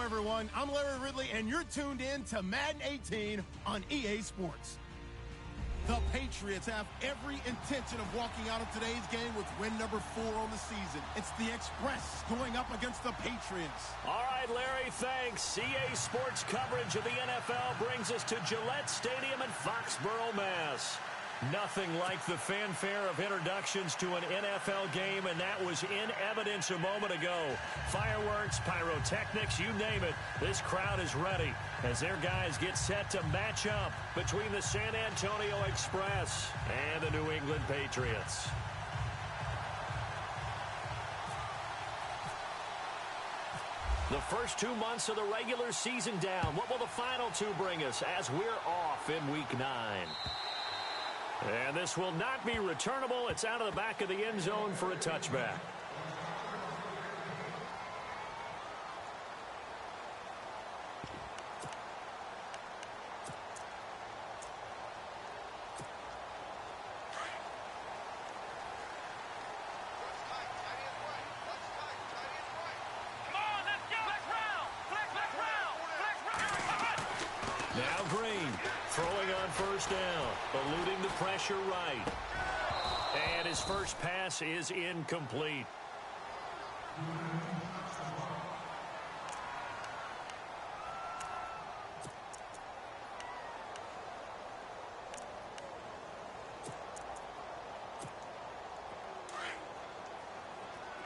everyone. I'm Larry Ridley, and you're tuned in to Madden 18 on EA Sports. The Patriots have every intention of walking out of today's game with win number 4 on the season. It's the Express going up against the Patriots. All right, Larry, thanks. EA Sports coverage of the NFL brings us to Gillette Stadium in Foxborough, Mass. Nothing like the fanfare of introductions to an NFL game, and that was in evidence a moment ago. Fireworks, pyrotechnics, you name it. This crowd is ready as their guys get set to match up between the San Antonio Express and the New England Patriots. The first 2 months of the regular season down. What will the final 2 bring us as we're off in Week 9? And this will not be returnable. It's out of the back of the end zone for a touchback. Now Green throwing on first down, eluding the pressure right. And his first pass is incomplete.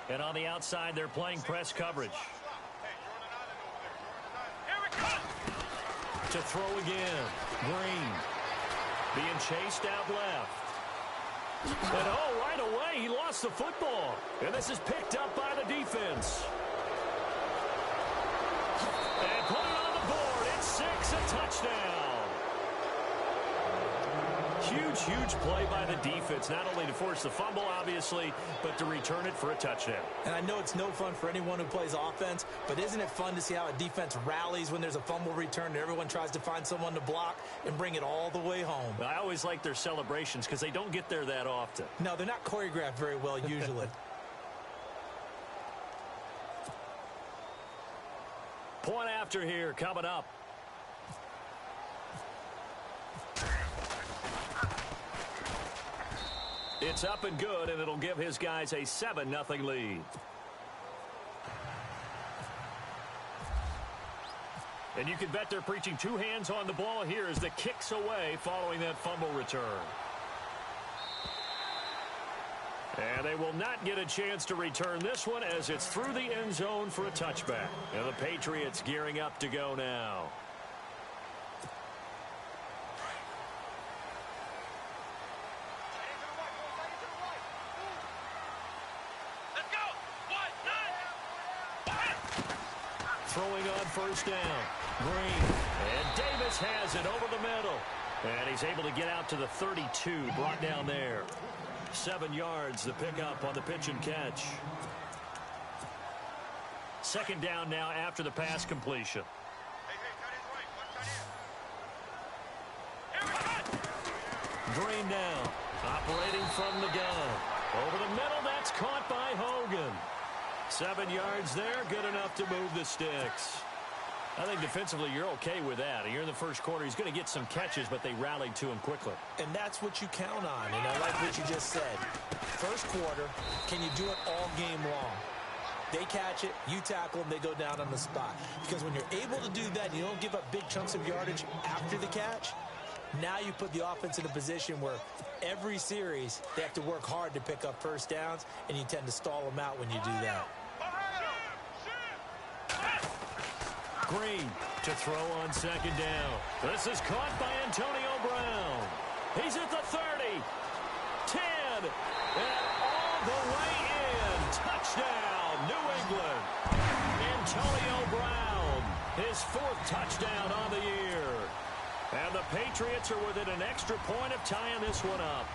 And on the outside, they're playing press coverage. To throw again. Green being chased out left. And oh, right away, he lost the football. And this is picked up by the defense. And put it on the board. It's 6, a touchdown. Huge play by the defense, not only to force the fumble, obviously, but to return it for a touchdown. And I know it's no fun for anyone who plays offense, but isn't it fun to see how a defense rallies when there's a fumble return and everyone tries to find someone to block and bring it all the way home? I always like their celebrations because they don't get there that often. No, they're not choreographed very well usually. Point after here coming up. It's up and good, and it'll give his guys a 7-0 lead. And you can bet they're preaching 2 hands on the ball here as the kick's away following that fumble return. And they will not get a chance to return this one as it's through the end zone for a touchback. And the Patriots gearing up to go now. Throwing on first down. Green. And Davis has it over the middle. And he's able to get out to the 32. Brought down there. 7 yards, the pickup on the pitch and catch. Second down now after the pass completion. Green now. Operating from the gun. Over the middle, that's caught by Hogan. 7 yards there, good enough to move the sticks. I think defensively you're okay with that. You're in the first quarter. He's going to get some catches, but they rallied to him quickly. And that's what you count on, and I like what you just said. First quarter, can you do it all game long? They catch it, you tackle them, they go down on the spot. Because when you're able to do that, you don't give up big chunks of yardage after the catch, now you put the offense in a position where every series they have to work hard to pick up first downs, and you tend to stall them out when you do that. Green to throw on second down. This is caught by Antonio Brown. He's at the 30, 10, and all the way in. Touchdown, New England. Antonio Brown, his 4th touchdown on the year. And the Patriots are within an extra point of tying this one up.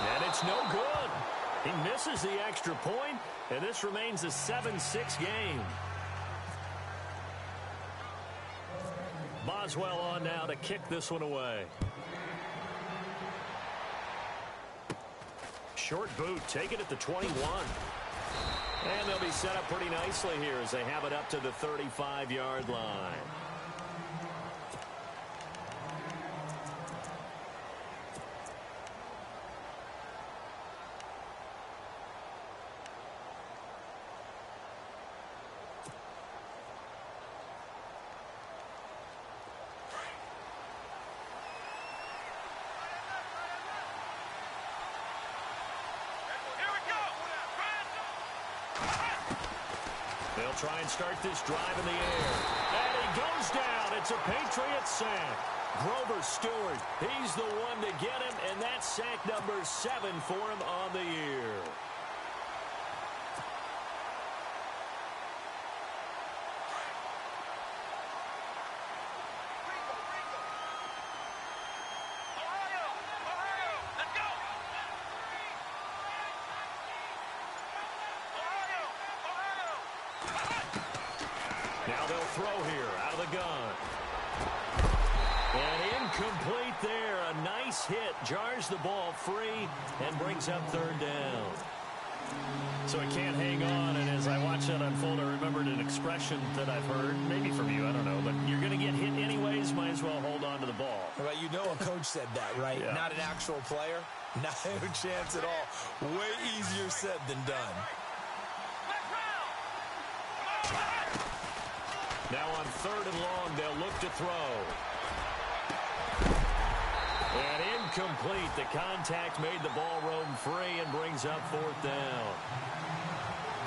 And it's no good. He misses the extra point, and this remains a 7-6 game. Boswell on now to kick this one away. short boot. Take it at the 21. And they'll be set up pretty nicely here as they have it up to the 35-yard line. They'll try and start this drive in the air. And he goes down. It's a Patriot sack. Grover Stewart, he's the one to get him, and that's sack number 7 for him on the year. Now they'll throw here out of the gun. And incomplete there. A nice hit. Jars the ball free and brings up third down. So he can't hang on. And as I watch that unfold, I remembered an expression that I've heard, maybe from you, I don't know, but you're going to get hit anyways, might as well hold on to the ball. Well, you know a coach said that, right? Yeah. Not an actual player. Not a chance at all. Way easier said than done. Now on third and long, they'll look to throw. And incomplete. The contact made the ball roam free and brings up fourth down.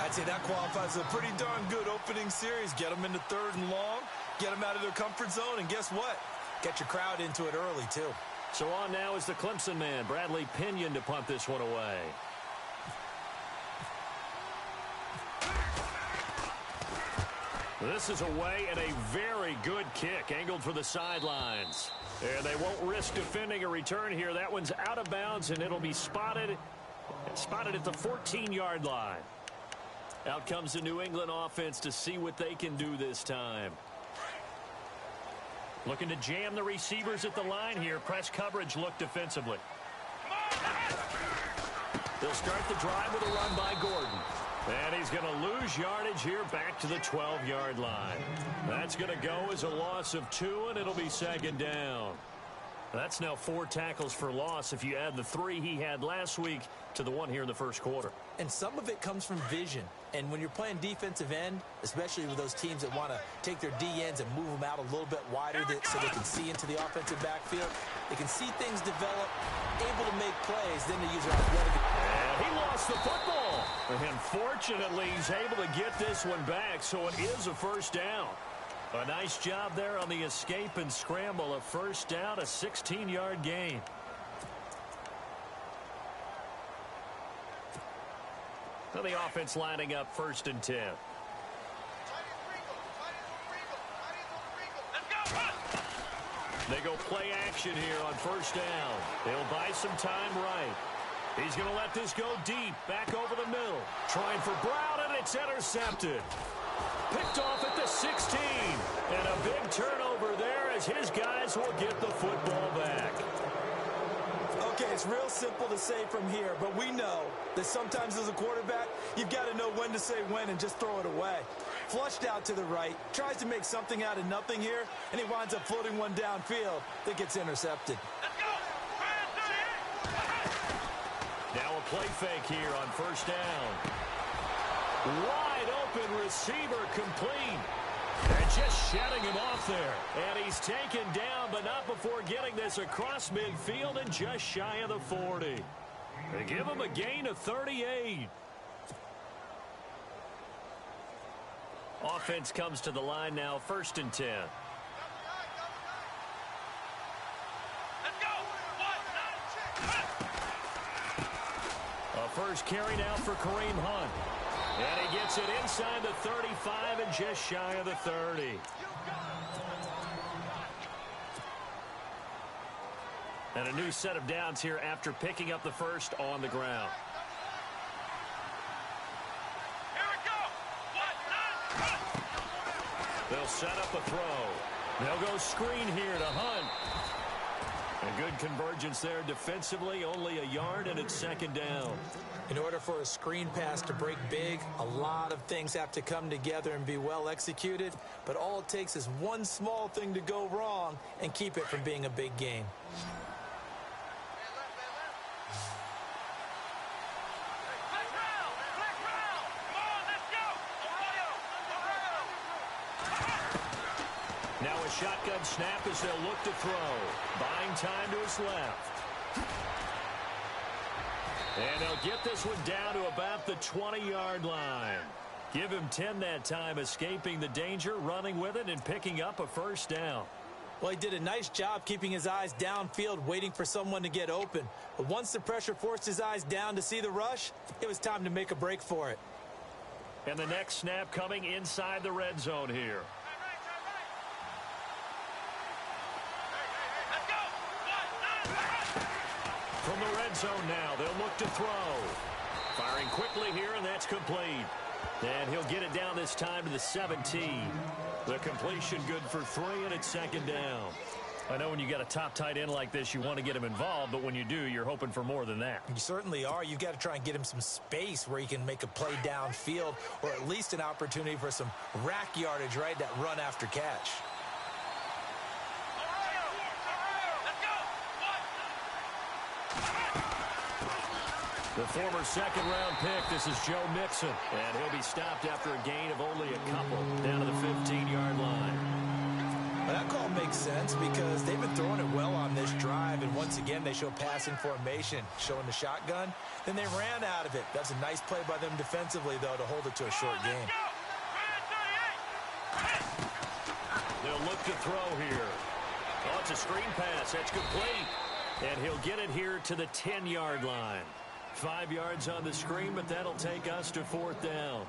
I'd say that qualifies as a pretty darn good opening series. Get them into third and long, get them out of their comfort zone, and guess what? Get your crowd into it early, too. So on now is the Clemson man, Bradley Pinion, to punt this one away. This is away and a very good kick, angled for the sidelines. And they won't risk defending a return here. That one's out of bounds, and it'll be spotted at the 14-yard line. Out comes the New England offense to see what they can do this time. Looking to jam the receivers at the line here. Press coverage look defensively. They'll start the drive with a run by Gordon. And he's going to lose yardage here back to the 12-yard line. That's going to go as a loss of 2, and it'll be second down. That's now 4 tackles for loss if you add the 3 he had last week to the 1 here in the first quarter. And some of it comes from vision. And when you're playing defensive end, especially with those teams that want to take their D-ends and move them out a little bit wider so they can see into the offensive backfield, they can see things develop, able to make plays, then they use their athletic. And he lost the football. And fortunately, he's able to get this one back, so it is a first down. A nice job there on the escape and scramble. A first down, a 16-yard gain. So the offense lining up 1st and 10. They go play action here on first down. They'll buy some time right. He's going to let this go deep, back over the middle. Trying for Brown, and it's intercepted. Picked off at the 16. And a big turnover there as his guys will get the football back. Okay, it's real simple to say from here, but we know that sometimes as a quarterback, you've got to know when to say when and just throw it away. Flushed out to the right, tries to make something out of nothing here, and he winds up floating one downfield that gets intercepted. Now a play fake here on first down. Wide open receiver complete. And just shutting him off there. And he's taken down, but not before getting this across midfield and just shy of the 40. They give him a gain of 38. Offense comes to the line now, 1st and 10. A first carry now for Kareem Hunt. And he gets it inside the 35 and just shy of the 30. And a new set of downs here after picking up the first on the ground. They'll set up a throw. They'll go screen here to Hunt. And A good convergence there defensively, only a yard, and it's second down. In order for a screen pass to break big, a lot of things have to come together and be well executed, but all it takes is one small thing to go wrong and keep it from being a big game. Now a shotgun snap as they'll look to throw. Buying time to his left. And they'll get this one down to about the 20-yard line. Give him 10 that time, escaping the danger, running with it, and picking up a first down. Well, he did a nice job keeping his eyes downfield, waiting for someone to get open. But once the pressure forced his eyes down to see the rush, it was time to make a break for it. And the next snap coming inside the red zone here. From the red zone now, they'll look to throw. Firing quickly here, and that's complete. And he'll get it down this time to the 17. The completion good for 3, and it's second down. I know when you got a top tight end like this, you want to get him involved, but when you do, you're hoping for more than that. You certainly are. You've got to try and get him some space where he can make a play downfield, or at least an opportunity for some rack yardage, right? That run after catch. The former second-round pick, this is Joe Mixon, and he'll be stopped after a gain of only a couple down to the 15-yard line. Well, that call makes sense because they've been throwing it well on this drive, and once again they show passing formation, showing the shotgun. Then they ran out of it. That's a nice play by them defensively, though, to hold it to a short game. They'll look to throw here. Oh, it's a screen pass. That's complete. And he'll get it here to the 10-yard line. 5 yards on the screen, but that'll take us to fourth down.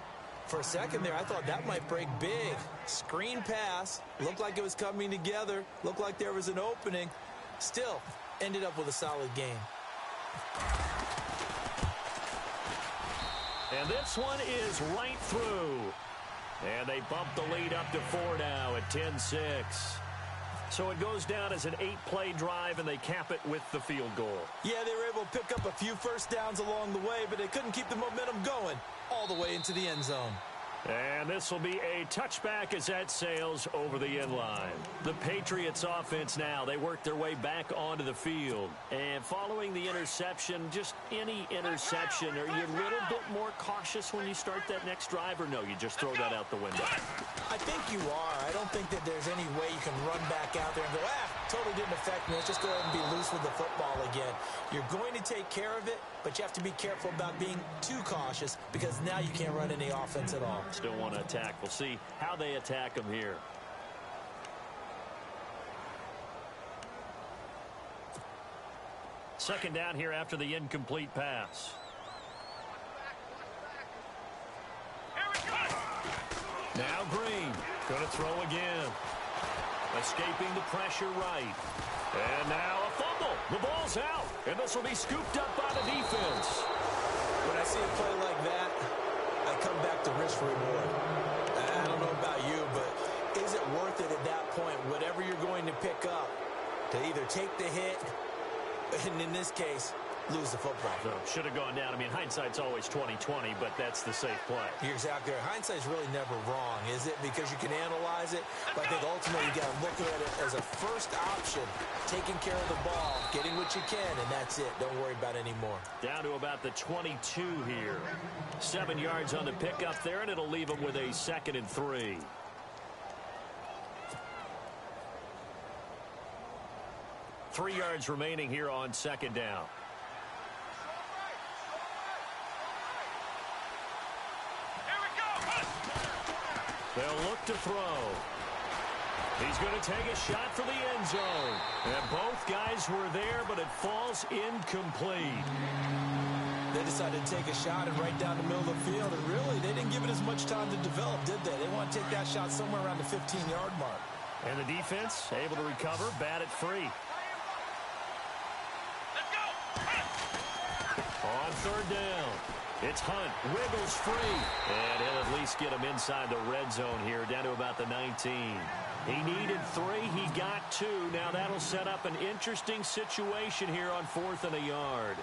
For a second there, I thought that might break big. Screen pass. Looked like it was coming together. Looked like there was an opening. Still, ended up with a solid game. And this one is right through. And they bump the lead up to 4 now at 10-6. So it goes down as an 8-play drive, and they cap it with the field goal. Yeah, they were able to pick up a few first downs along the way, but they couldn't keep the momentum going all the way into the end zone. And this will be a touchback as that sails over the end line. The Patriots offense now, they work their way back onto the field. And following the interception, just any interception, are you a little bit more cautious when you start that next drive, or no, you just throw that out the window? I think you are. I don't think that there's any way you can run back out there and go, totally didn't affect me. Let's just go ahead and be loose with the football again. You're going to take care of it, but you have to be careful about being too cautious because now you can't run any offense at all. Still want to attack. We'll see how they attack them here. Second down here after the incomplete pass. Now Green, going to throw again. Escaping the pressure right. And now a fumble. The ball's out. And this will be scooped up by the defense. When I see a play like that, I come back to risk reward. I don't know about you, but is it worth it at that point, whatever you're going to pick up, to either take the hit, and in this case, lose the football? So, should have gone down. I mean, hindsight's always 20/20, but that's the safe play. You're exactly right. Hindsight's really never wrong, is it? Because you can analyze it, but I think ultimately you got to look at it as a first option, taking care of the ball, getting what you can, and that's it. Don't worry about any more. Down to about the 22 here. 7 yards on the pickup there, and it'll leave them with a 2nd and 3. Three yards remaining here on second down. They'll look to throw. He's going to take a shot for the end zone. And both guys were there, but it falls incomplete. They decided to take a shot and right down the middle of the field. And really, they didn't give it as much time to develop, did they? They want to take that shot somewhere around the 15-yard mark. And the defense able to recover, bat it free. On third down, it's Hunt, wiggles free, and he'll at least get him inside the red zone here, down to about the 19. He needed 3. He got 2. Now that'll set up an interesting situation here on 4th and a yard.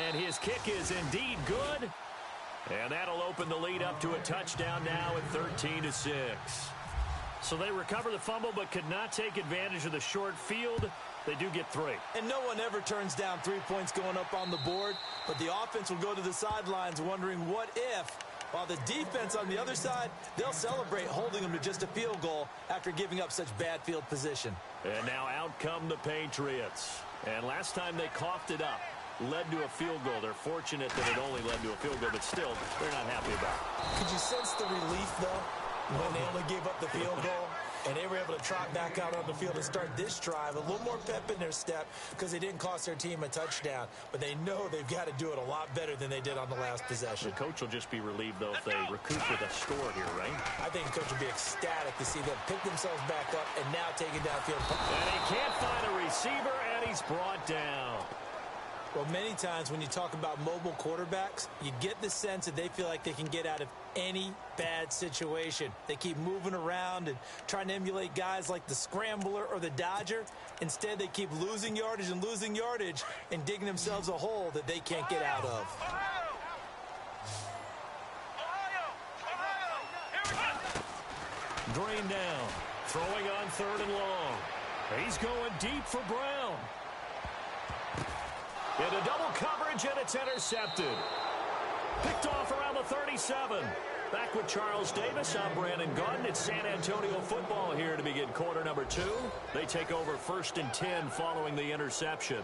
And his kick is indeed good. And that'll open the lead up to a touchdown now at 13-6. So they recover the fumble but could not take advantage of the short field. They do get 3. And no one ever turns down 3 points going up on the board, but the offense will go to the sidelines wondering what if, while the defense on the other side, they'll celebrate holding them to just a field goal after giving up such bad field position. And now out come the Patriots. And last time they coughed it up, led to a field goal. They're fortunate that it only led to a field goal, but still, they're not happy about it. Could you sense the relief, though, when they only gave up the field goal? And they were able to trot back out on the field and start this drive. A little more pep in their step because they didn't cost their team a touchdown. But they know they've got to do it a lot better than they did on the last possession. The coach will just be relieved, though, if they recoup with a score here, right? I think the coach will be ecstatic to see them pick themselves back up and now take it downfield. And he can't find a receiver, and he's brought down. Well, many times when you talk about mobile quarterbacks, you get the sense that they feel like they can get out of any bad situation. They keep moving around and trying to emulate guys like the Scrambler or the Dodger. Instead, they keep losing yardage and digging themselves a hole that they can't get out of. Green down, throwing on 3rd and long. He's going deep for Brown. Into double coverage, and it's intercepted. Picked off around the 37. Back with Charles Davis. I'm Brandon Gaudin. It's San Antonio football here to begin quarter number 2. They take over 1st and 10 following the interception.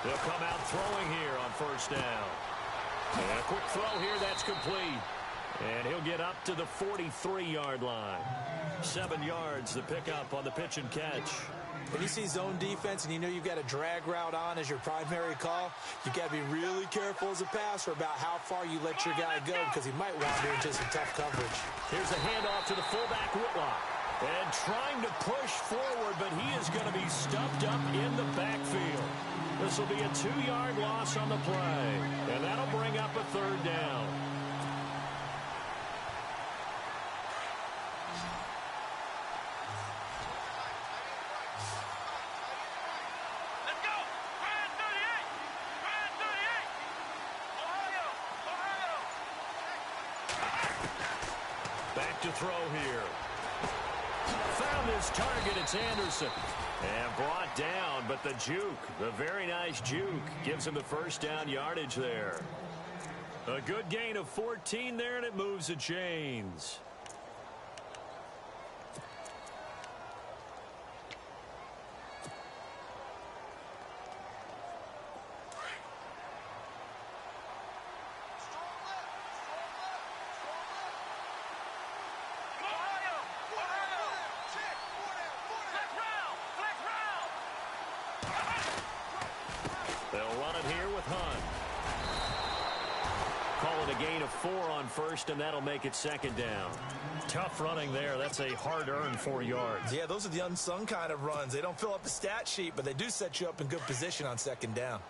They'll come out throwing here on 1st down. And a quick throw here, that's complete. And he'll get up to the 43-yard line. 7 yards, the pickup on the pitch and catch. When you see zone defense and you know you've got a drag route on as your primary call, you've got to be really careful as a passer about how far you let your guy go because he might wander into some tough coverage. Here's a handoff to the fullback, Whitlock. And trying to push forward, but he is going to be stuffed up in the backfield. This will be a 2-yard loss on the play, and that'll bring up a 3rd down. Let's go! Brand 38! Brand 38! Ohio! Back to throw here. Found his target, it's Anderson. And brought down, but the juke, the very nice juke, gives him the 1st down yardage there. A good gain of 14 there, and it moves the chains. They'll run it here with Hunt. Call it a gain of 4 on 1st, and that'll make it 2nd down. Tough running there. That's a hard-earned 4 yards. Yeah, those are the unsung kind of runs. They don't fill up the stat sheet, but they do set you up in good position on 2nd down.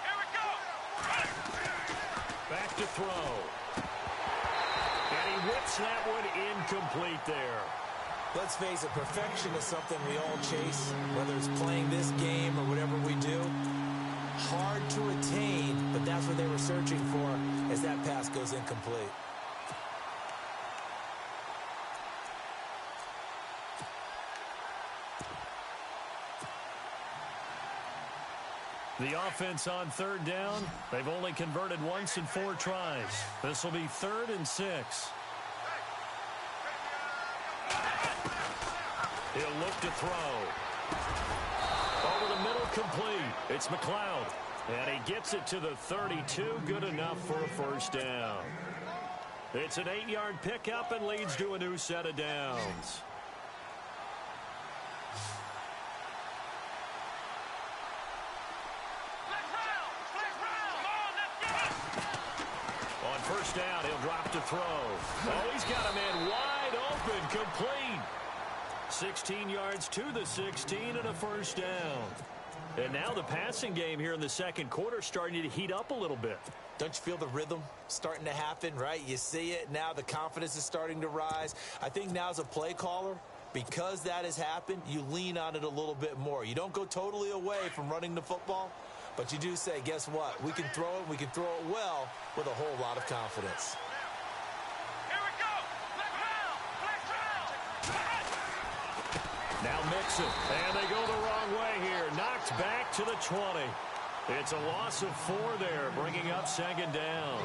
Here we go! Back to throw. And he whips that one incomplete there. Let's face it, perfection is something we all chase, whether it's playing this game or whatever we do. Hard to attain, but that's what they were searching for as that pass goes incomplete. The offense on 3rd down, they've only converted once in 4 tries. This will be 3rd and 6. He'll look to throw. Over the middle, complete. It's McLeod. And he gets it to the 32. Good enough for a 1st down. It's an 8-yard pickup and leads to a new set of downs. On first down, he'll drop to throw. Oh, he's got a man wide open, complete. 16 yards to the 16 and a first down. And now the passing game here in the second quarter starting to heat up a little bit. Don't you feel the rhythm starting to happen, right? You see it now. The confidence is starting to rise. I think now as a play caller, because that has happened, you lean on it a little bit more. You don't go totally away from running the football, but you do say, guess what? We can throw it. We can throw it well with a whole lot of confidence. Here we go. Black trail. Now Mixon, and they go the wrong way here. Knocked back to the 20. It's a loss of 4 there, bringing up second down.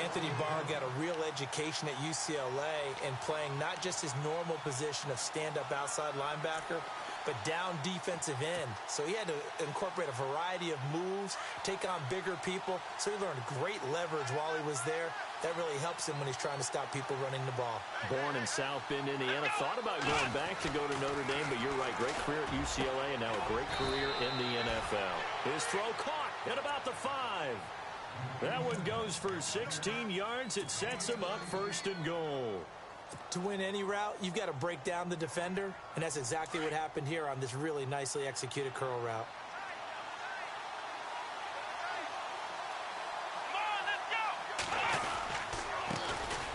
Anthony Barr got a real education at UCLA in playing not just his normal position of stand-up outside linebacker, but down defensive end. So he had to incorporate a variety of moves, take on bigger people. So he learned great leverage while he was there. That really helps him when he's trying to stop people running the ball. Born in South Bend, Indiana. Thought about going back to go to Notre Dame, but you're right. Great career at UCLA and now a great career in the NFL. His throw caught at about the 5. That one goes for 16 yards. It sets him up first and goal. To win any route, you've got to break down the defender, and that's exactly what happened here on this really nicely executed curl route.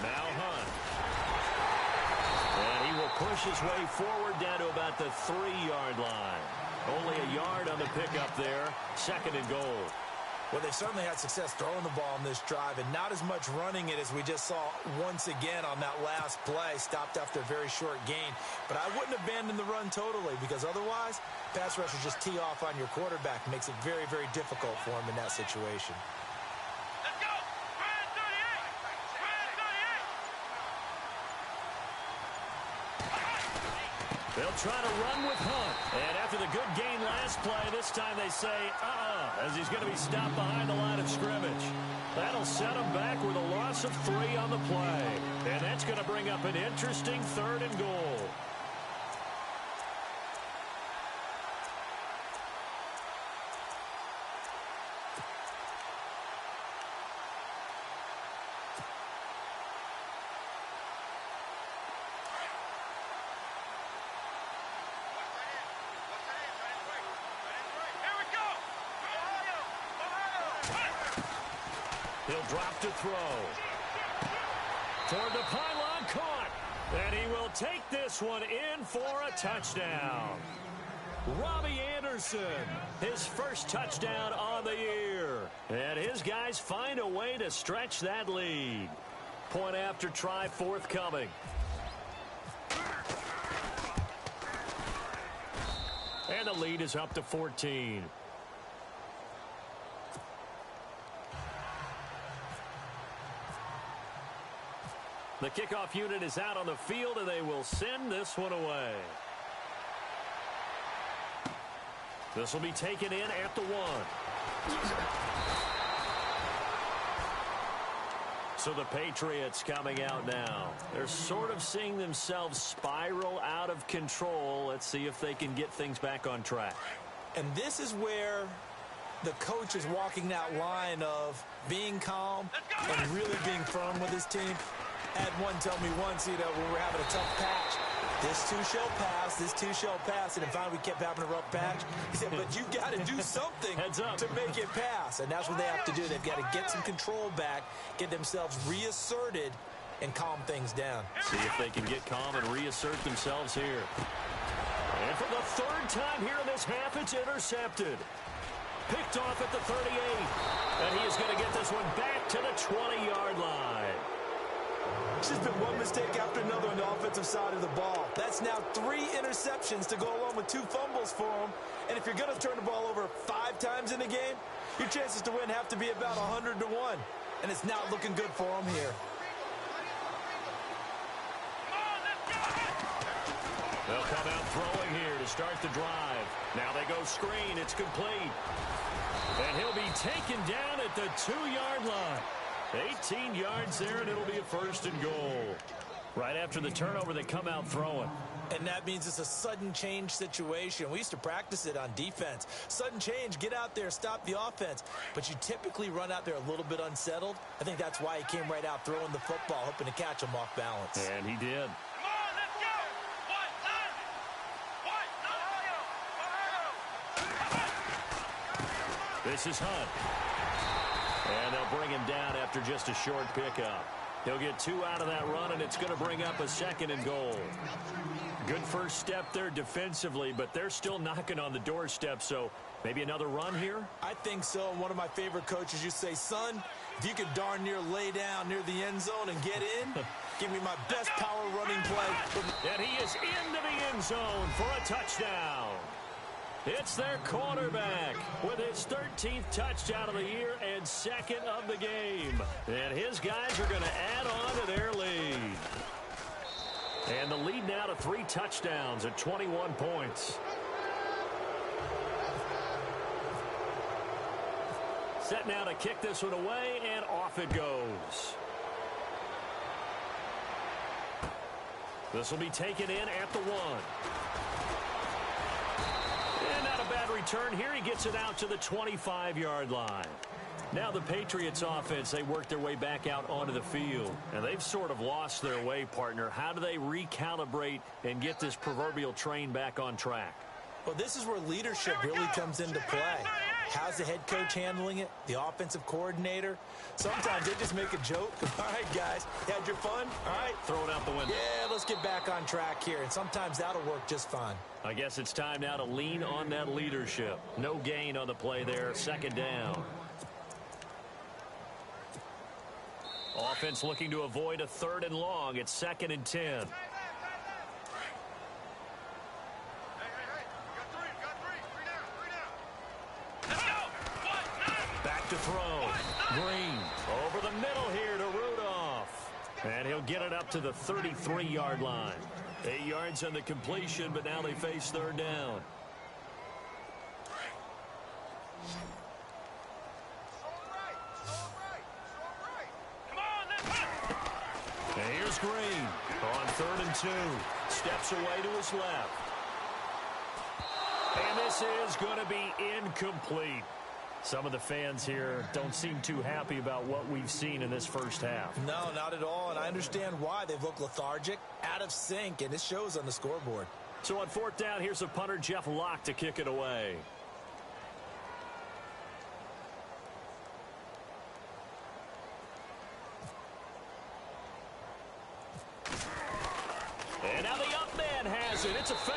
Now Hunt. And he will push his way forward down to about the 3-yard line. Only a yard on the pickup there. Second and goal. Well, they've certainly had success throwing the ball on this drive and not as much running it as we just saw once again on that last play. Stopped after a very short gain. But I wouldn't abandon the run totally because otherwise, pass rushers just tee off on your quarterback. Makes it very, very difficult for him in that situation. Let's go. Brand 38. Brand 38. They'll try to run with Hunt. And after the good gain last play, this time they say, as he's going to be stopped behind the line of scrimmage. That'll set him back with a loss of 3 on the play. And that's going to bring up an interesting third and goal. He'll drop to throw. Toward the pylon, caught. And he will take this one in for a touchdown. Robbie Anderson, his first touchdown on the year. And his guys find a way to stretch that lead. Point after try forthcoming. And the lead is up to 14. The kickoff unit is out on the field, and they will send this one away. This will be taken in at the 1. So the Patriots coming out now. They're sort of seeing themselves spiral out of control. Let's see if they can get things back on track. And this is where the coach is walking that line of being calm and really being firm with his team. Had one tell me once, when we were having a tough patch, this too shall pass, this too shall pass. And then finally we kept having a rough patch. He said, but you got to do something to make it pass. And that's what they have to do. They've got to get some control back, get themselves reasserted, and calm things down. See if they can get calm and reassert themselves here. And for the 3rd time here in this half, it's intercepted. Picked off at the 38. And he is going to get this one back to the 20-yard line. It's just been one mistake after another on the offensive side of the ball. That's now 3 interceptions to go along with 2 fumbles for him. And if you're going to turn the ball over 5 times in a game, your chances to win have to be about 100 to 1. And it's not looking good for him here. They'll come out throwing here to start the drive. Now they go screen. It's complete. And he'll be taken down at the 2-yard line. 18 yards there, and it'll be a 1st and goal. Right after the turnover, they come out throwing. And that means it's a sudden change situation. We used to practice it on defense. Sudden change, get out there, stop the offense. But you typically run out there a little bit unsettled. I think that's why he came right out throwing the football, hoping to catch him off balance. And he did. Come on, let's go. What? This is Hunt. And they'll bring him down after just a short pickup. He'll get 2 out of that run, and it's going to bring up a 2nd and goal. Good first step there defensively, but they're still knocking on the doorstep, so maybe another run here? I think so. One of my favorite coaches used to say, son, if you could darn near lay down near the end zone and get in, give me my best power running play. And he is into the end zone for a touchdown. It's their quarterback with his 13th touchdown of the year and 2nd of the game. And his guys are going to add on to their lead. And the lead now to 3 touchdowns at 21 points. Set now to kick this one away, and off it goes. This will be taken in at the 1. And not a bad return here. He gets it out to the 25-yard line. Now the Patriots offense, they work their way back out onto the field. And they've sort of lost their way, partner. How do they recalibrate and get this proverbial train back on track? Well, this is where leadership really comes into play. How's the head coach handling it? The offensive coordinator? Sometimes they just make a joke. All right, guys, you had your fun? All right. Throw it out the window. Yeah, let's get back on track here. And sometimes that'll work just fine. I guess it's time now to lean on that leadership. No gain on the play there. 2nd down. Offense looking to avoid a 3rd and long. It's 2nd and 10. Back to throw. Green over the middle here to Rudolph. And he'll get it up to the 33-yard line. 8 yards on the completion, but now they face 3rd down. And here's Green on 3rd and 2. Steps away to his left. And this is going to be incomplete. Some of the fans here don't seem too happy about what we've seen in this first half. No, not at all, and I understand why. They've looked lethargic, out of sync, and it shows on the scoreboard. So on 4th down, here's a punter, Jeff Locke, to kick it away. And now the up man has it. It's a fake.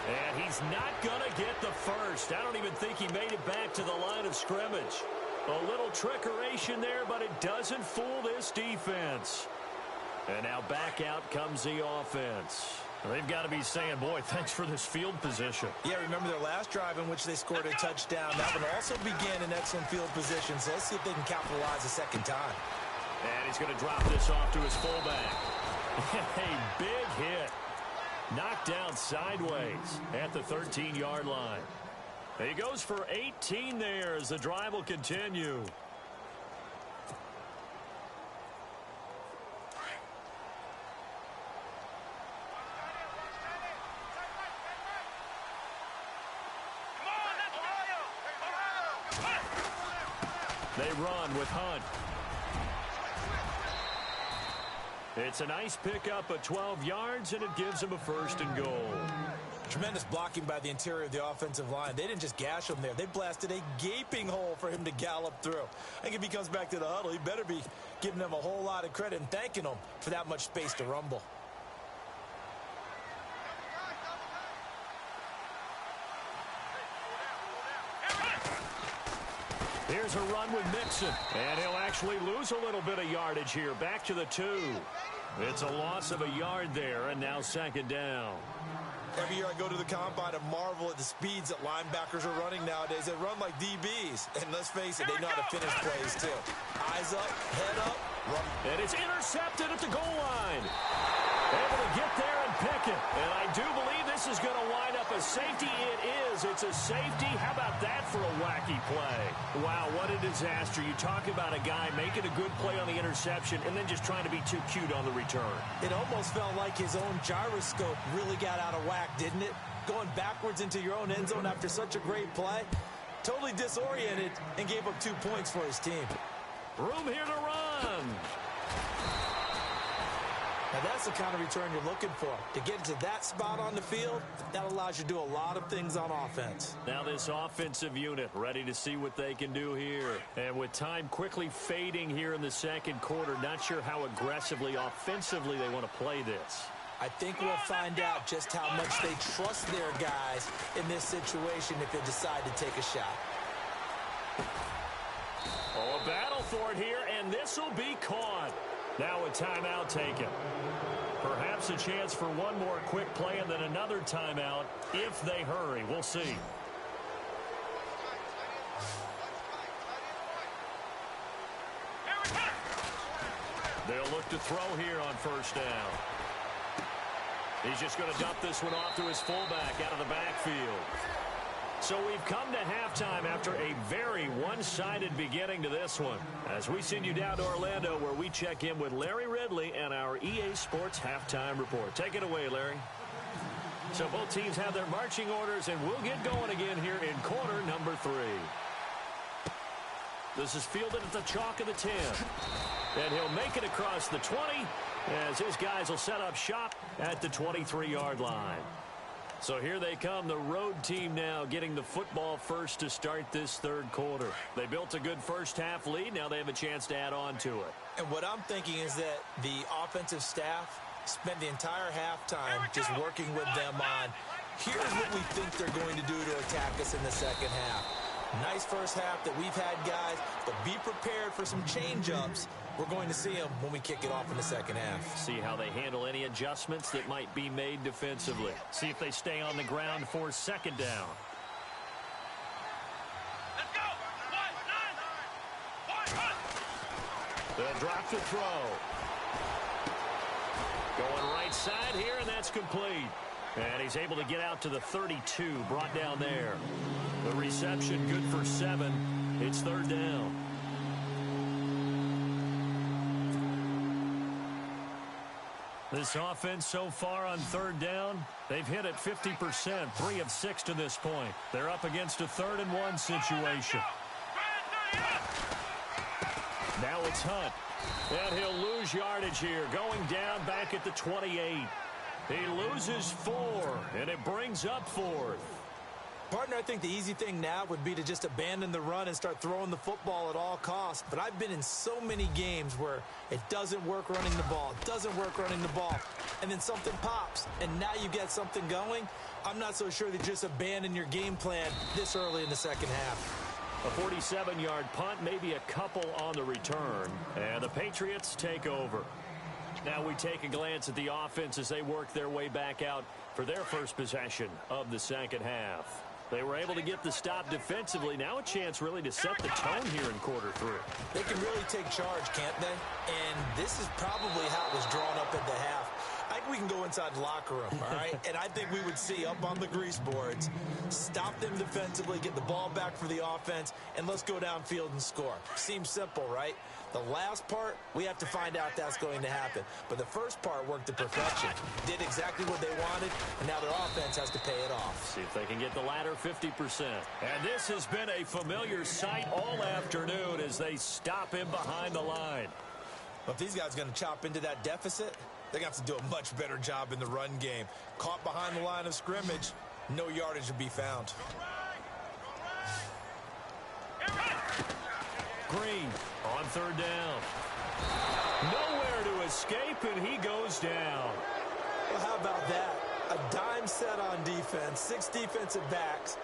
And he's not going to get the first. I don't even think he made it back to the line of scrimmage. A little trickeration there, but it doesn't fool this defense. And now back out comes the offense. They've got to be saying, boy, thanks for this field position. Yeah, remember their last drive in which they scored a touchdown. That one also began in excellent field position, so let's see if they can capitalize a second time. And he's going to drop this off to his fullback. A big hit. Knocked down sideways at the 13-yard line. He goes for 18 there as the drive will continue. They run with Hunt. It's a nice pickup of 12 yards, and it gives him a 1st and goal. Tremendous blocking by the interior of the offensive line. They didn't just gash him there. They blasted a gaping hole for him to gallop through. I think if he comes back to the huddle, he better be giving them a whole lot of credit and thanking them for that much space to rumble. Here's a run with Mixon. And he'll actually lose a little bit of yardage here. Back to the 2. It's a loss of a yard there, and now 2nd down. Every year I go to the combine and marvel at the speeds that linebackers are running nowadays. They run like DBs. And let's face it, they know how to finish plays too. Eyes up, head up, run. And it's intercepted at the goal line. Able to get there and pick it. And I do believe this this is going to wind up a safety. It is. It's a safety. How about that for a wacky play? Wow, what a disaster. You talk about a guy making a good play on the interception and then just trying to be too cute on the return. It almost felt like his own gyroscope really got out of whack, didn't it? Going backwards into your own end zone after such a great play. Totally disoriented and gave up 2 points for his team. Room here to run. Now that's the kind of return you're looking for. To get to that spot on the field, that allows you to do a lot of things on offense. Now this offensive unit ready to see what they can do here. And with time quickly fading here in the second quarter, not sure how aggressively, offensively they want to play this. I think we'll find out just how much they trust their guys in this situation if they decide to take a shot. Oh, a battle for it here, and this will be caught. Now a timeout taken. Perhaps a chance for one more quick play and then another timeout if they hurry. We'll see. They'll look to throw here on first down. He's just going to dump this one off to his fullback out of the backfield. So we've come to halftime after a very one-sided beginning to this one. As we send you down to Orlando where we check in with Larry Ridley and our EA Sports Halftime Report. Take it away, Larry. So both teams have their marching orders, and we'll get going again here in quarter number 3. This is fielded at the chalk of the 10. And he'll make it across the 20 as his guys will set up shop at the 23-yard line. So here they come, the road team now getting the football first to start this third quarter. They built a good first half lead. Now they have a chance to add on to it. And what I'm thinking is that the offensive staff spent the entire halftime just working with them on, here's what we think they're going to do to attack us in the second half. Nice first half that we've had, guys, but be prepared for some change-ups. We're going to see them when we kick it off in the second half. See how they handle any adjustments that might be made defensively. See if they stay on the ground for second down. Let's go. One. They'll drop the throw. Going right side here, and that's complete. And he's able to get out to the 32, brought down there. The reception good for 7. It's third down. This offense so far on third down, they've hit it 50%, 3 of 6 to this point. They're up against a 3rd and 1 situation. Now it's Hunt. And he'll lose yardage here, going down back at the 28. He loses 4, and it brings up 4th. Partner, I think the easy thing now would be to just abandon the run and start throwing the football at all costs. But I've been in so many games where it doesn't work running the ball, and then something pops, and now you get something going. I'm not so sure that you just abandon your game plan this early in the second half. A 47-yard punt, maybe a couple on the return, and the Patriots take over. Now we take a glance at the offense as they work their way back out for their first possession of the second half. They were able to get the stop defensively. Now a chance really to set the tone here in quarter 3. They can really take charge, can't they? And this is probably how it was drawn up at the half. I think we can go inside the locker room, all right? And I think we would see up on the grease boards, stop them defensively, get the ball back for the offense, and let's go downfield and score. Seems simple, right? The last part, we have to find out that's going to happen. But the first part worked to perfection. Did exactly what they wanted, and now their offense has to pay it off. See if they can get the latter 50%. And this has been a familiar sight all afternoon as they stop him behind the line. But if these guys are going to chop into that deficit, they're going to have to do a much better job in the run game. Caught behind the line of scrimmage, no yardage to be found. Green on third down. Nowhere to escape, and he goes down. Well, how about that? A dime set on defense, 6 defensive backs.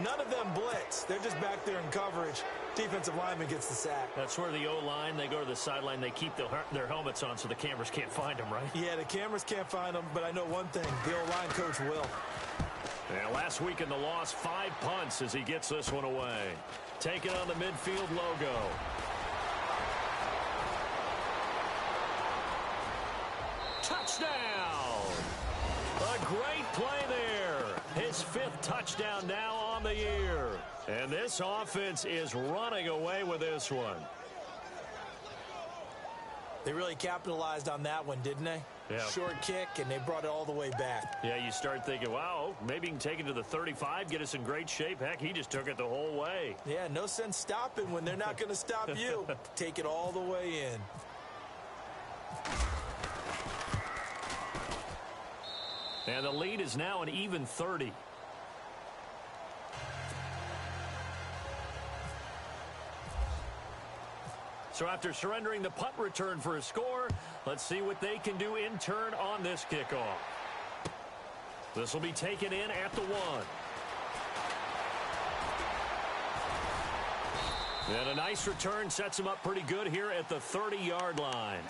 None of them blitz. They're just back there in coverage. Defensive lineman gets the sack. That's where the O-line, they go to the sideline, they keep their helmets on so the cameras can't find them, right? Yeah, the cameras can't find them, but I know one thing. The O-line coach will. Yeah, last week in the loss, 5 punts as he gets this one away. Taking on the midfield logo. Touchdown! A great play there. touchdown now on the year. And this offense is running away with this one. They really capitalized on that one, didn't they? Yeah. Short kick, and they brought it all the way back. Yeah, you start thinking, wow, maybe he can take it to the 35, get us in great shape. Heck, he just took it the whole way. Yeah, no sense stopping when they're not going to stop you. Take it all the way in. And the lead is now an even 30. So after surrendering the punt return for a score, let's see what they can do in turn on this kickoff. This will be taken in at the 1. And a nice return sets him up pretty good here at the 30-yard line.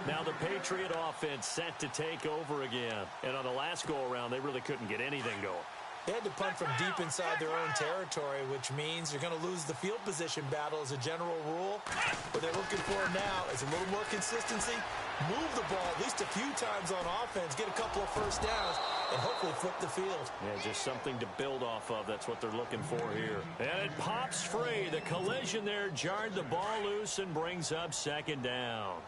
Now the Patriot offense set to take over again. And on the last go-around, they really couldn't get anything going. They had to punt from deep inside their own territory, which means you're going to lose the field position battle as a general rule. What they're looking for now is a little more consistency, move the ball at least a few times on offense, get a couple of first downs, and hopefully flip the field. Yeah, just something to build off of. That's what they're looking for here. And it pops free. The collision there jarred the ball loose and brings up second down.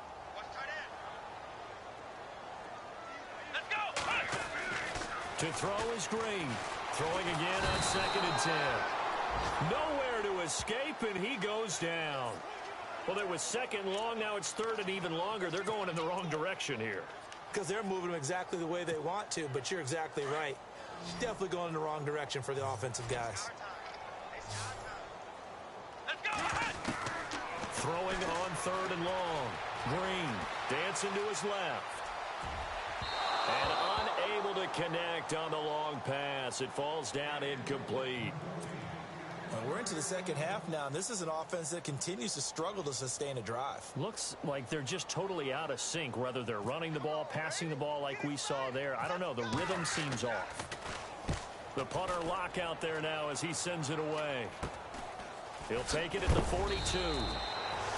Let's go. To throw is Green. Throwing again on 2nd and 10. Nowhere to escape, and he goes down. Well, it was 2nd long. Now it's 3rd and even longer. They're going in the wrong direction here. Because they're moving them exactly the way they want to, but you're exactly right. Definitely going in the wrong direction for the offensive guys. Let's go. Throwing on 3rd and long. Green dancing to his left. And unable to connect on the long pass. It falls down incomplete. We're into the second half now, and this is an offense that continues to struggle to sustain a drive. Looks like they're just totally out of sync, whether they're running the ball, passing the ball like we saw there. I don't know. The rhythm seems off. The punter lock out there now as he sends it away. He'll take it at the 42.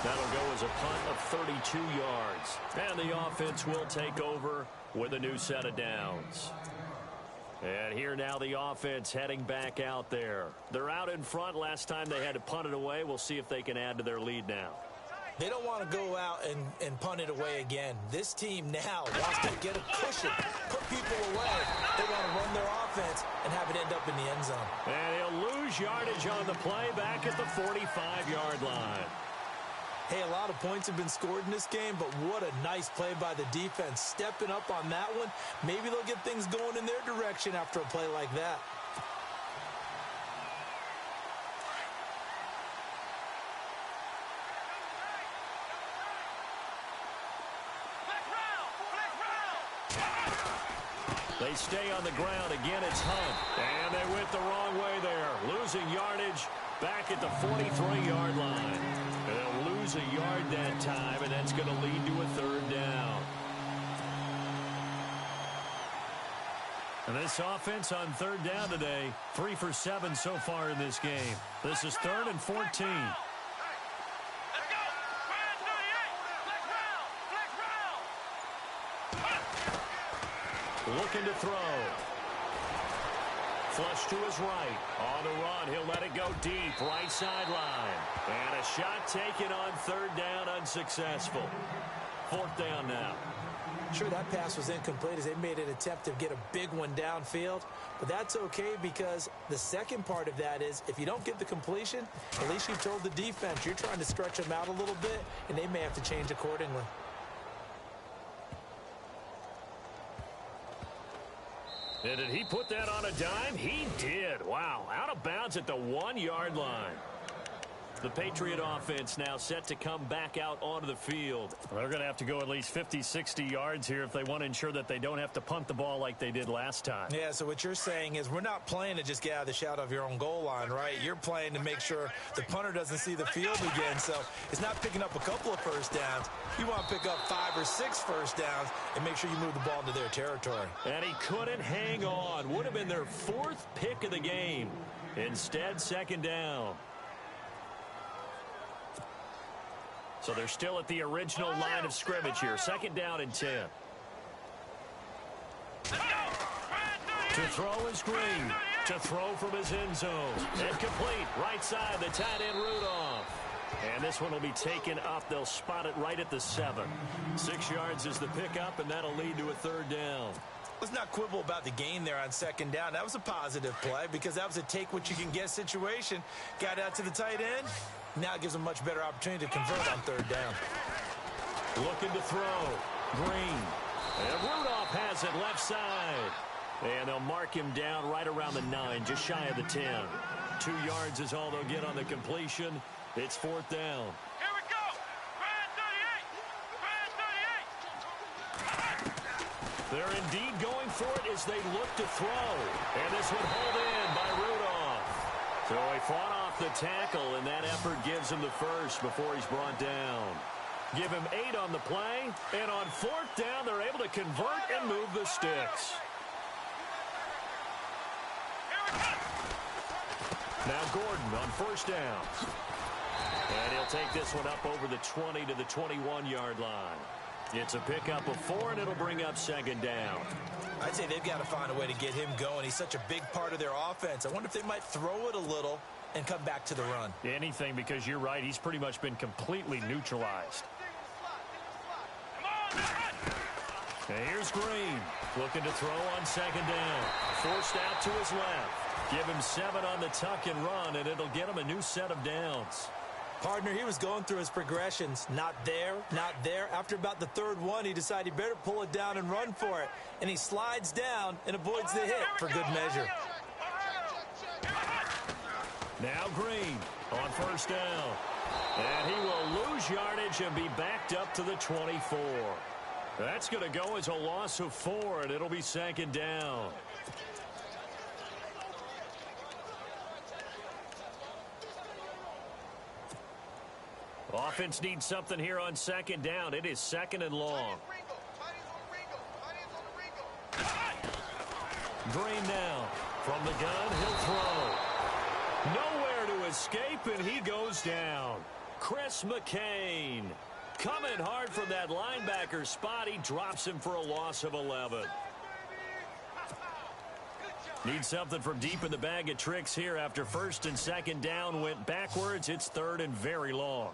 That'll go as a punt of 32 yards. And the offense will take over with a new set of downs. And here now the offense heading back out there. They're out in front. Last time they had to punt it away. We'll see if they can add to their lead now. They don't want to go out and punt it away again. This team now wants to get a cushion, put people away. They want to run their offense and have it end up in the end zone. And he'll lose yardage on the play back at the 45-yard line. Hey, a lot of points have been scored in this game, but what a nice play by the defense. Stepping up on that one, maybe they'll get things going in their direction after a play like that. They stay on the ground. Again, it's Hunt. And they went the wrong way there. Losing yardage back at the 43-yard line. And they'll lose a yard that time, and that's going to lead to a 3rd down. And this offense on 3rd down today, 3 for 7 so far in this game. This is 3rd and 14. Let's go. Brand 38. Flex round. Looking to throw. Flush to his right. On the run, he'll let it go deep. Right sideline. And a shot taken on 3rd down, unsuccessful. 4th down now. Sure, that pass was incomplete as they made an attempt to get a big one downfield. But that's okay because the second part of that is if you don't get the completion, at least you've told the defense you're trying to stretch them out a little bit, and they may have to change accordingly. And did he put that on a dime? He did. Wow. Out of bounds at the 1-yard line. The Patriot offense now set to come back out onto the field. They're going to have to go at least 50, 60 yards here if they want to ensure that they don't have to punt the ball like they did last time. Yeah, so what you're saying is we're not playing to just get out of the shadow of your own goal line, right? You're playing to make sure the punter doesn't see the field again. So it's not picking up a couple of first downs. You want to pick up 5 or 6 first downs and make sure you move the ball into their territory. And he couldn't hang on. Would have been their 4th pick of the game. Instead, 2nd down. So they're still at the original line of scrimmage here. 2nd down and 10. Let's go. Brand 38. To throw is Green. To throw from his end zone. Incomplete. Right side, the tight end Rudolph. And this one will be taken up. They'll spot it right at the 7. 6 yards is the pickup, and that'll lead to a 3rd down. Let's not quibble about the gain there on 2nd down. That was a positive play because that was a take-what-you-can-get situation. Got out to the tight end. Now it gives them a much better opportunity to convert on 3rd down. Looking to throw. Green. And Rudolph has it left side. And they'll mark him down right around the 9, just shy of the 10. 2 yards is all they'll get on the completion. It's 4th down. Here we go. Brand 38. They're indeed going for it as they look to throw. And this one hauled in by Rudolph. So he fought off the tackle, and that effort gives him the first before he's brought down. Give him 8 on the play, and on 4th down, they're able to convert and move the sticks. Now Gordon on 1st down. And he'll take this one up over the 20 to the 21-yard line. It's a pickup of 4, and it'll bring up 2nd down. I'd say they've got to find a way to get him going. He's such a big part of their offense. I wonder if they might throw it a little and come back to the run. Anything, because you're right. He's pretty much been completely neutralized. And here's Green looking to throw on 2nd down. Forced out to his left. Give him 7 on the tuck and run, and it'll get him a new set of downs. Partner, he was going through his progressions. Not there, not there. After about the 3rd one, he decided he better pull it down and run for it. And he slides down and avoids the hit for good measure. Now Green on 1st down. And he will lose yardage and be backed up to the 24. That's going to go as a loss of 4, and it'll be 2nd down. Offense needs something here on 2nd down. It is 2nd and long. Green now. From the gun, he'll throw. Nowhere to escape, and he goes down. Chris McCain coming hard from that linebacker spot. He drops him for a loss of 11. Need something from deep in the bag of tricks here after 1st and 2nd down went backwards. It's 3rd and very long.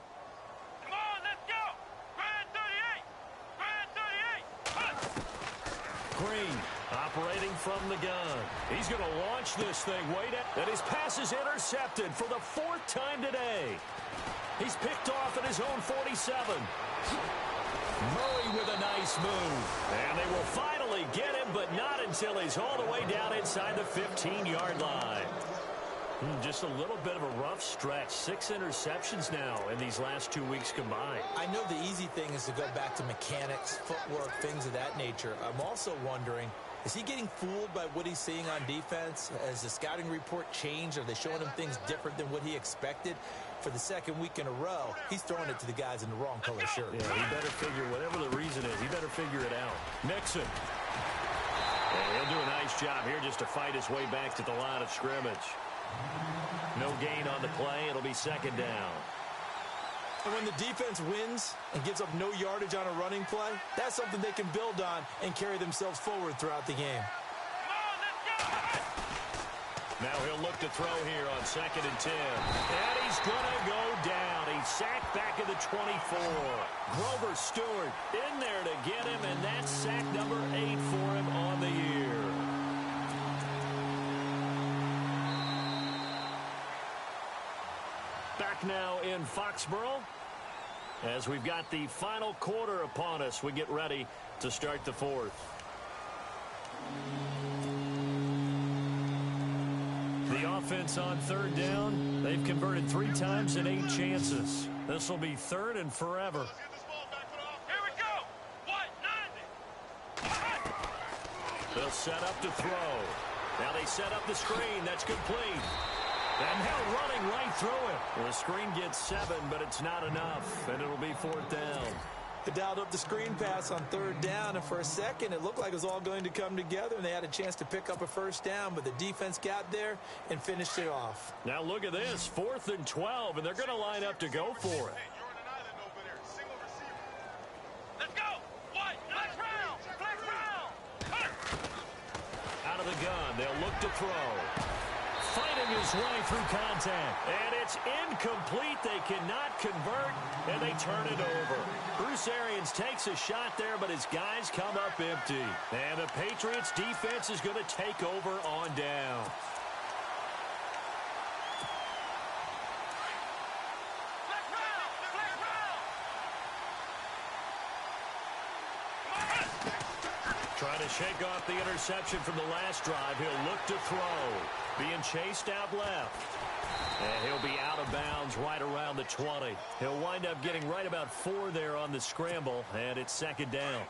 Green operating from the gun. He's going to launch this thing way down. And his pass is intercepted for the 4th time today. He's picked off at his own 47. Murray with a nice move. And they will finally get him, but not until he's all the way down inside the 15-yard line. Just a little bit of a rough stretch. 6 interceptions now in these last 2 weeks combined. I know the easy thing is to go back to mechanics, footwork, things of that nature. I'm also wondering, is he getting fooled by what he's seeing on defense? Has the scouting report changed? Are they showing him things different than what he expected? For the 2nd week in a row, he's throwing it to the guys in the wrong color shirt. Yeah, he better figure, whatever the reason is, he better figure it out. Nixon. And he'll do a nice job here just to fight his way back to the line of scrimmage. No gain on the play. It'll be 2nd down. And when the defense wins and gives up no yardage on a running play, that's something they can build on and carry themselves forward throughout the game. Now he'll look to throw here on 2nd and 10. And he's going to go down. He's sacked back at the 24. Grover Stewart in there to get him, and that's sack number 8 for him on the year. Back now in Foxborough as we've got the final quarter upon us. We get ready to start the 4th. The offense on 3rd down, they've converted 3 times in 8 chances. This will be 3rd and forever. Here we go. What? 90. They'll set up to throw. Now they set up the screen. That's complete. And now running right through it. The screen gets 7, but it's not enough, and it'll be 4th down. They dialed up the screen pass on 3rd down, and for a second it looked like it was all going to come together, and they had a chance to pick up a 1st down, but the defense got there and finished it off. Now look at this, 4th and 12, and they're going to line up to go for it. Hey, you're on an island over there. Single receiver. Let's go. What? Flex round. Flex round. Out of the gun, they'll look to throw. fighting his way through contact. And it's incomplete. They cannot convert, and they turn it over. Bruce Arians takes a shot there, but his guys come up empty. And the Patriots defense is going to take over on down. Trying to shake off the interception from the last drive. He'll look to throw. Being chased out left. And he'll be out of bounds right around the 20. He'll wind up getting right about 4 there on the scramble, and it's second down.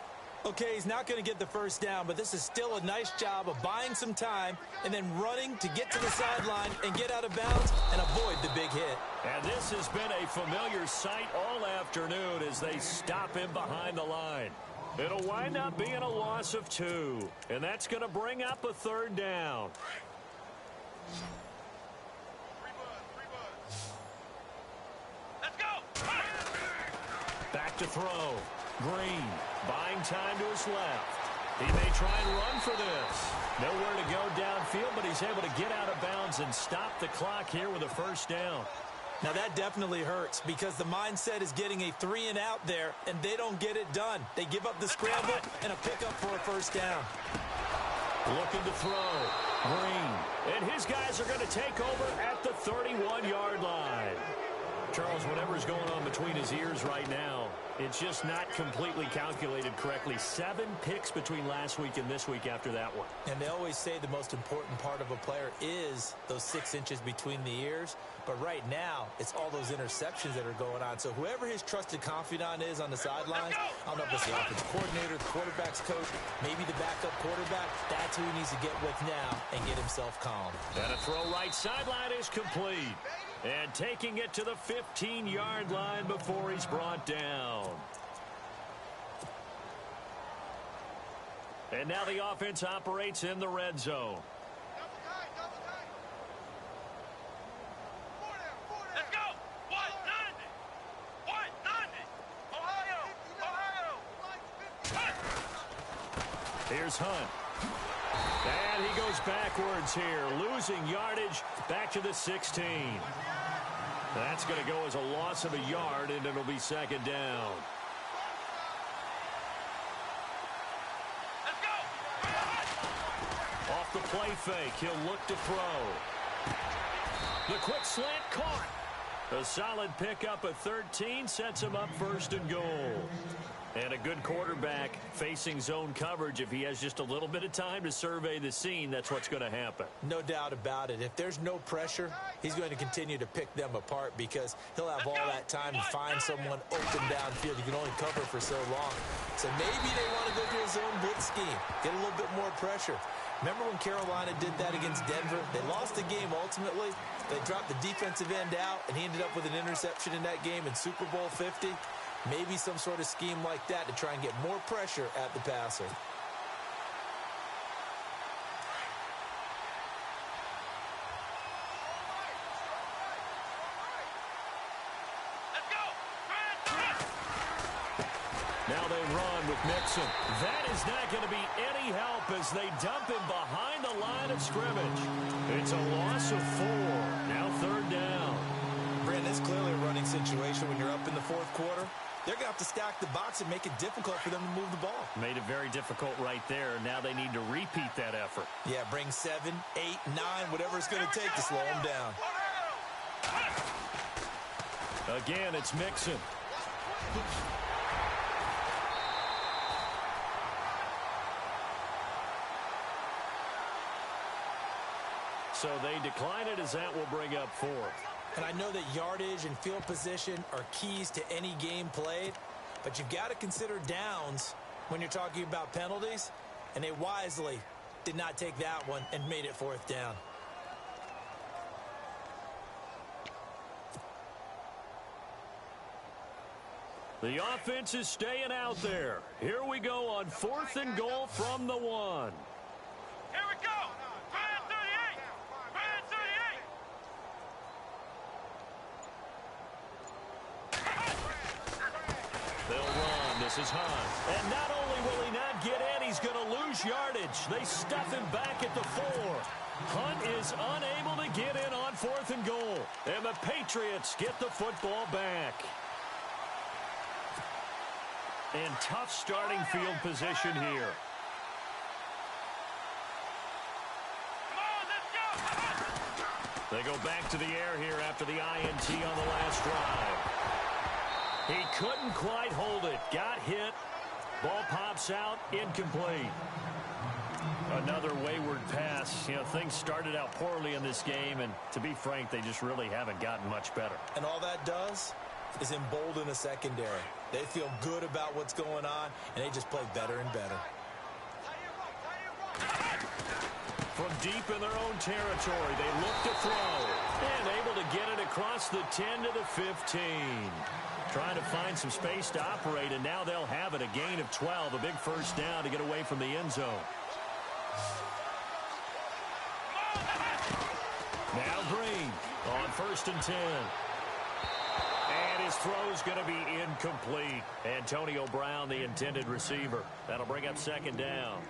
Okay, he's not going to get the first down, but this is still a nice job of buying some time and then running to get to the sideline and get out of bounds and avoid the big hit. And this has been a familiar sight all afternoon as they stop him behind the line. It'll wind up being a loss of 2, and that's going to bring up a third down. Let's go. Back to throw. Green buying time to his left. He may try and run for this. Nowhere to go downfield, but he's able to get out of bounds and stop the clock here with a first down. Now that definitely hurts because the mindset is getting a 3-and-out there, and they don't get it done. They give up the scramble and a pickup for a first down. Looking to throw. Green. And his guys are going to take over at the 31-yard line. Charles, whatever's going on between his ears right now, it's just not completely calculated correctly. 7 picks between last week and this week after that one. And they always say the most important part of a player is those 6 inches between the ears. But right now, it's all those interceptions that are going on. So whoever his trusted confidant is on the sidelines, I don't know if it's the offensive coordinator, the quarterback's coach, maybe the backup quarterback, that's who he needs to get with now and get himself calm. And a throw right sideline is complete. And taking it to the 15-yard line before he's brought down. And now the offense operates in the red zone. Let's go. 190. 190. Ohio. Here's Hunt. And he goes backwards here, losing yardage back to the 16. That's going to go as a loss of a yard, and it'll be second down. Let's go. Off the play fake, he'll look to throw. The quick slant caught. A solid pickup of 13 sets him up first and goal. And a good quarterback facing zone coverage. If he has just a little bit of time to survey the scene, that's what's going to happen. No doubt about it. If there's no pressure, he's going to continue to pick them apart because he'll have all that time to find someone open downfield. You can only cover for so long. So maybe they want to go to a zone blitz scheme, get a little bit more pressure. Remember when Carolina did that against Denver? They lost the game ultimately. They dropped the defensive end out, and he ended up with an interception in that game in Super Bowl 50. Maybe some sort of scheme like that to try and get more pressure at the passer. Let's go. Now they run with Mixon. That is not going to be any help as they dump him behind the line of scrimmage. It's a loss of 4. Now third down. Brandon, it's clearly a running situation when you're up in the fourth quarter. They're going to have to stack the box and make it difficult for them to move the ball. Made it very difficult right there. Now they need to repeat that effort. Yeah, bring 7, 8, 9, whatever it's going to take to slow them down. Again, it's Mixon. So they decline it as that will bring up 4th. And I know that yardage and field position are keys to any game played, but you've got to consider downs when you're talking about penalties, and they wisely did not take that one and made it 4th down. The offense is staying out there. Here we go on 4th and goal from the 1. Here we go. Brand 38. Brand 38. They'll run. The This is Hunt. And not only will he not get in, he's going to lose yardage. They stuff him back at the 4. Hunt is unable to get in on 4th and goal. And the Patriots get the football back. And tough starting field position here. They go back to the air here after the INT on the last drive. He couldn't quite hold it. Got hit. Ball pops out. Incomplete. Another wayward pass. You know, things started out poorly in this game, and to be frank, they just really haven't gotten much better. And all that does is embolden a secondary. They feel good about what's going on, and they just play better and better. From deep in their own territory, they look to throw. And able to get it across the 10 to the 15. Trying to find some space to operate, and now they'll have it. A gain of 12, a big first down to get away from the end zone. Now Green on 1st and 10. And his throw's going to be incomplete. Antonio Brown, the intended receiver. That'll bring up 2nd down.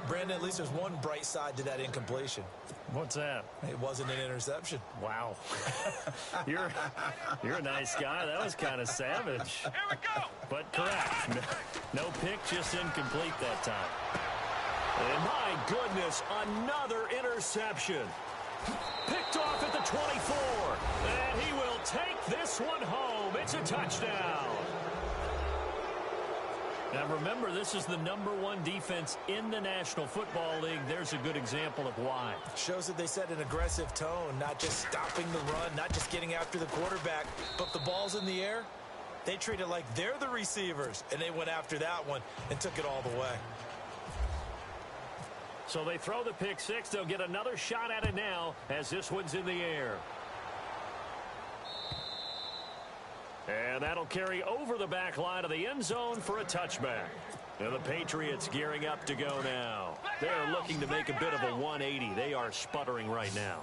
Brandon, at least there's one bright side to that incompletion. What's that? It wasn't an interception. Wow. You're a nice guy. That was kind of savage. Here we go. But correct. No pick, just incomplete that time. And my goodness, another interception. Picked off at the 24. And he will take this one home. It's a touchdown. Now remember, this is the #1 defense in the National Football League. There's a good example of why. Shows that they set an aggressive tone, not just stopping the run, not just getting after the quarterback, but if the ball's in the air, they treat it like they're the receivers, and they went after that one and took it all the way. So they throw the pick six. They'll get another shot at it now as this one's in the air. And that'll carry over the back line of the end zone for a touchback. And the Patriots gearing up to go now. They're looking to make a bit of a 180. They are sputtering right now.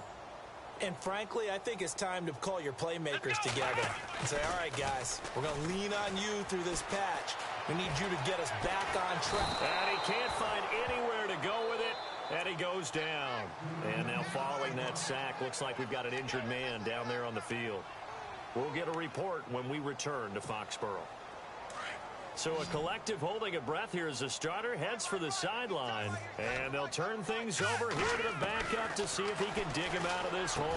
And frankly, I think it's time to call your playmakers together and say, all right, guys, we're going to lean on you through this patch. We need you to get us back on track. And he can't find anywhere to go with it. And he goes down. And now following that sack, looks like we've got an injured man down there on the field. We'll get a report when we return to Foxborough. So a collective holding of breath here as the starter heads for the sideline. And they'll turn things over here to the backup to see if he can dig him out of this hole.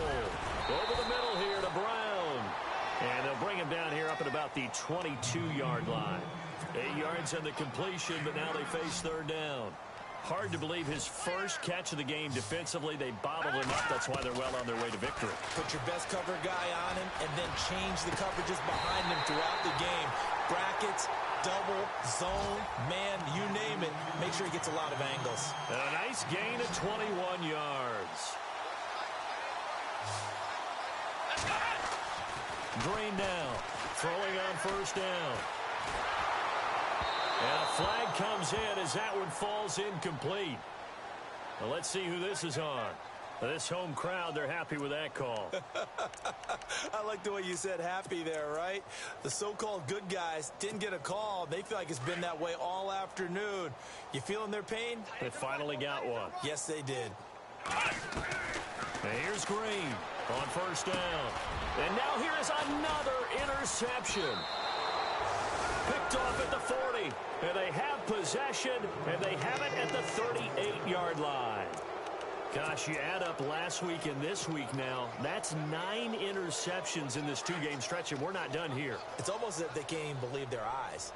Over the middle here to Brown. And they'll bring him down here up at about the 22-yard line. 8 yards on the completion, but now they face 3rd down. Hard to believe his first catch of the game defensively. They bottled him up. That's why they're well on their way to victory. Put your best cover guy on him and then change the coverages behind him throughout the game. Brackets, double, zone, man, you name it. Make sure he gets a lot of angles. And a nice gain of 21 yards. Green now, throwing on 1st down. And a flag comes in as that one falls incomplete. Well, let's see who this is on. This home crowd, they're happy with that call. I like the way you said happy there, right? The so-called good guys didn't get a call. They feel like it's been that way all afternoon. You feeling their pain? They finally got one. Yes, they did. And here's Green on 1st down. And now here is another interception. Picked off at the 40, and they have possession, and they have it at the 38-yard line. Gosh, you add up last week and this week now, that's 9 interceptions in this 2-game stretch, and we're not done here. It's almost as if they can't even believe their eyes.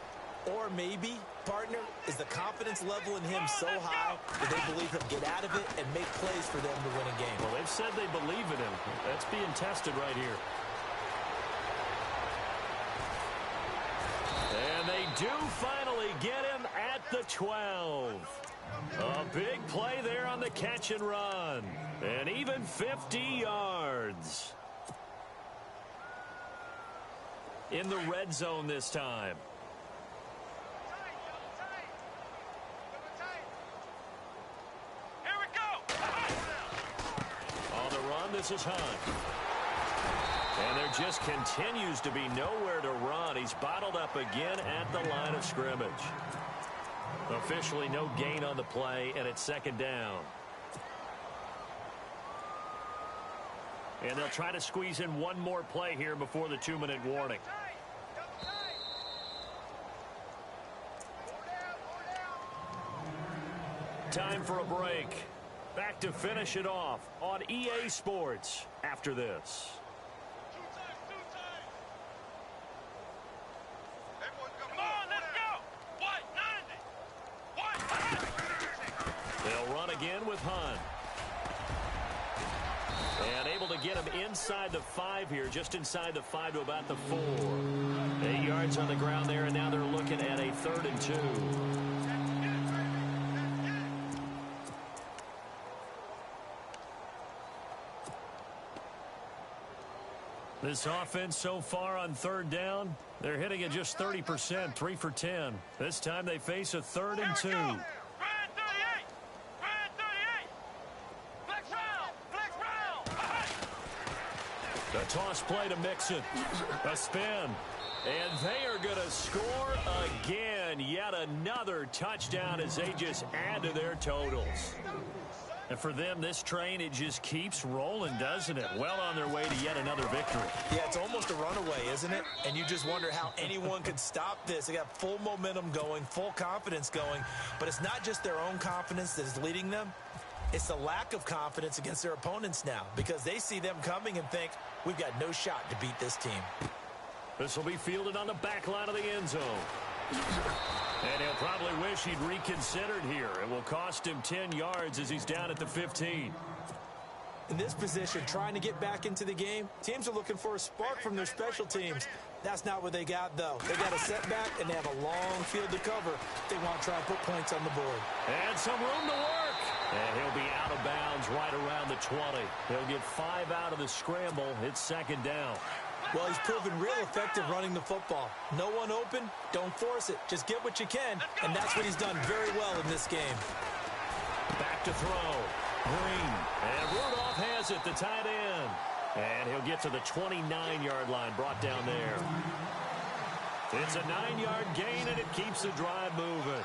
Or maybe, partner, is the confidence level in him so high that they believe he'll get out of it and make plays for them to win a game. Well, they've said they believe in him. That's being tested right here. And they do finally get him at the 12. A big play there on the catch and run. And even 50 yards. In the red zone this time. Here we go. On the run, this is Hunt. And they're there just continues to be nowhere to run. He's bottled up again at the line of scrimmage. Officially no gain on the play, and it's second down. And they'll try to squeeze in one more play here before the 2-minute warning. Time for a break. Back to finish it off on EA Sports after this. Come on, let's go! What? 90! What? They'll run again with Hunt. And able to get him inside the 5 here, just inside the 5 to about the 4. 8 yards on the ground there, and now they're looking at a 3rd and 2. This offense so far on 3rd down, they're hitting at just 30%, 3 for 10. This time they face a 3rd and 2. The toss play to Mixon. A spin. And they are going to score again. Yet another touchdown as they just add to their totals. And for them, this train, it just keeps rolling, doesn't it? Well on their way to yet another victory. Yeah, it's almost a runaway, isn't it? And you just wonder how anyone could stop this. They got full momentum going, full confidence going. But it's not just their own confidence that is leading them. It's the lack of confidence against their opponents now, because they see them coming and think, we've got no shot to beat this team. This will be fielded on the back line of the end zone. And he'll probably wish he'd reconsidered here. It will cost him 10 yards as he's down at the 15. In this position, trying to get back into the game, teams are looking for a spark from their special teams. That's not what they got, though. They got a setback, and they have a long field to cover. They want to try and put points on the board. And some room to work. And he'll be out of bounds right around the 20. He'll get 5 out of the scramble. It's second down. Well, he's proven real effective running the football. No one open, don't force it. Just get what you can, and that's what he's done very well in this game. Back to throw. Green. And Rudolph has it, the tight end. And he'll get to the 29-yard line, brought down there. It's a 9-yard gain, and it keeps the drive moving.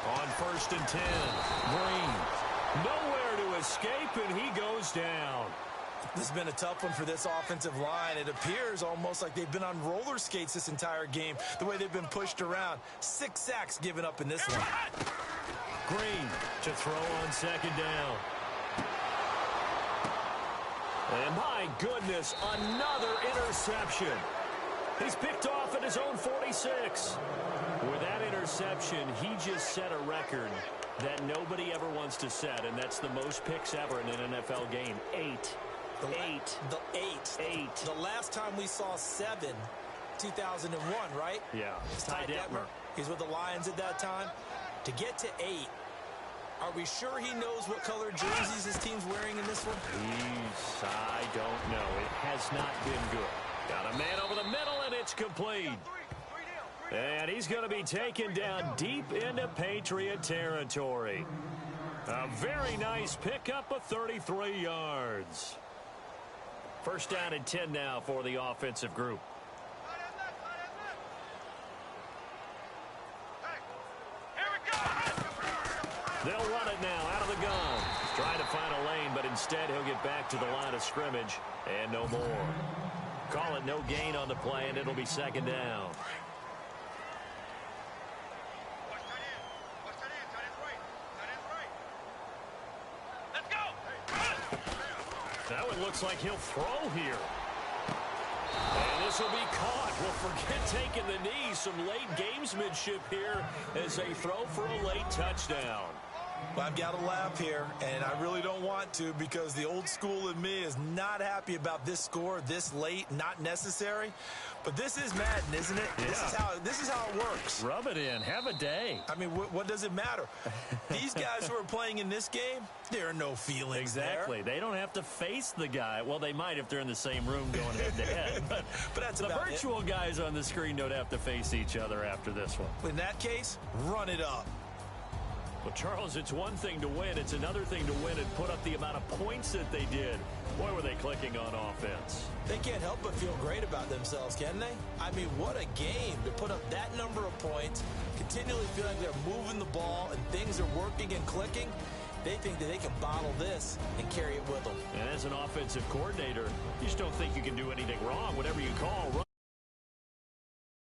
On 1st and 10, Green. Nowhere to escape, and he goes down. This has been a tough one for this offensive line. It appears almost like they've been on roller skates this entire game, the way they've been pushed around. 6 sacks given up in this one. Green to throw on second down. And my goodness, another interception. He's picked off at his own 46. With that interception, he just set a record that nobody ever wants to set, and that's the most picks ever in an NFL game. 8. The last time we saw 7, 2001, right? Yeah. It's Ty Detmer. He's with the Lions at that time. To get to 8, are we sure he knows what color jerseys his team's wearing in this one? I don't know. It has not been good. Got a man over the middle, and it's complete. And he's going to be taken down deep into Patriot territory. A very nice pickup of 33 yards. First down and 10 now for the offensive group. They'll run it now out of the gun. Trying to find a lane, but instead he'll get back to the line of scrimmage and no more. Call it no gain on the play, and it'll be second down. Now it looks like he'll throw here. And this will be caught. Well, forget taking the knee. Some late gamesmanship here as they throw for a late touchdown. Well, I've got to laugh here, and I really don't want to, because the old school in me is not happy about this score this late, not necessary. But this is Madden, isn't it? Yeah. This is how it works. Rub it in. Have a day. I mean, what does it matter? These guys who are playing in this game, there are no feelings Exactly. there. They don't have to face the guy. Well, they might if they're in the same room going head-to-head. But that's the about virtual guys on the screen don't have to face each other after this one. In that case, run it up. Well, Charles, it's one thing to win. It's another thing to win and put up the amount of points that they did. Boy, were they clicking on offense. They can't help but feel great about themselves, can they? I mean, what a game to put up that number of points, continually feel like they're moving the ball and things are working and clicking. They think that they can bottle this and carry it with them. And as an offensive coordinator, you just don't think you can do anything wrong. Whatever you call,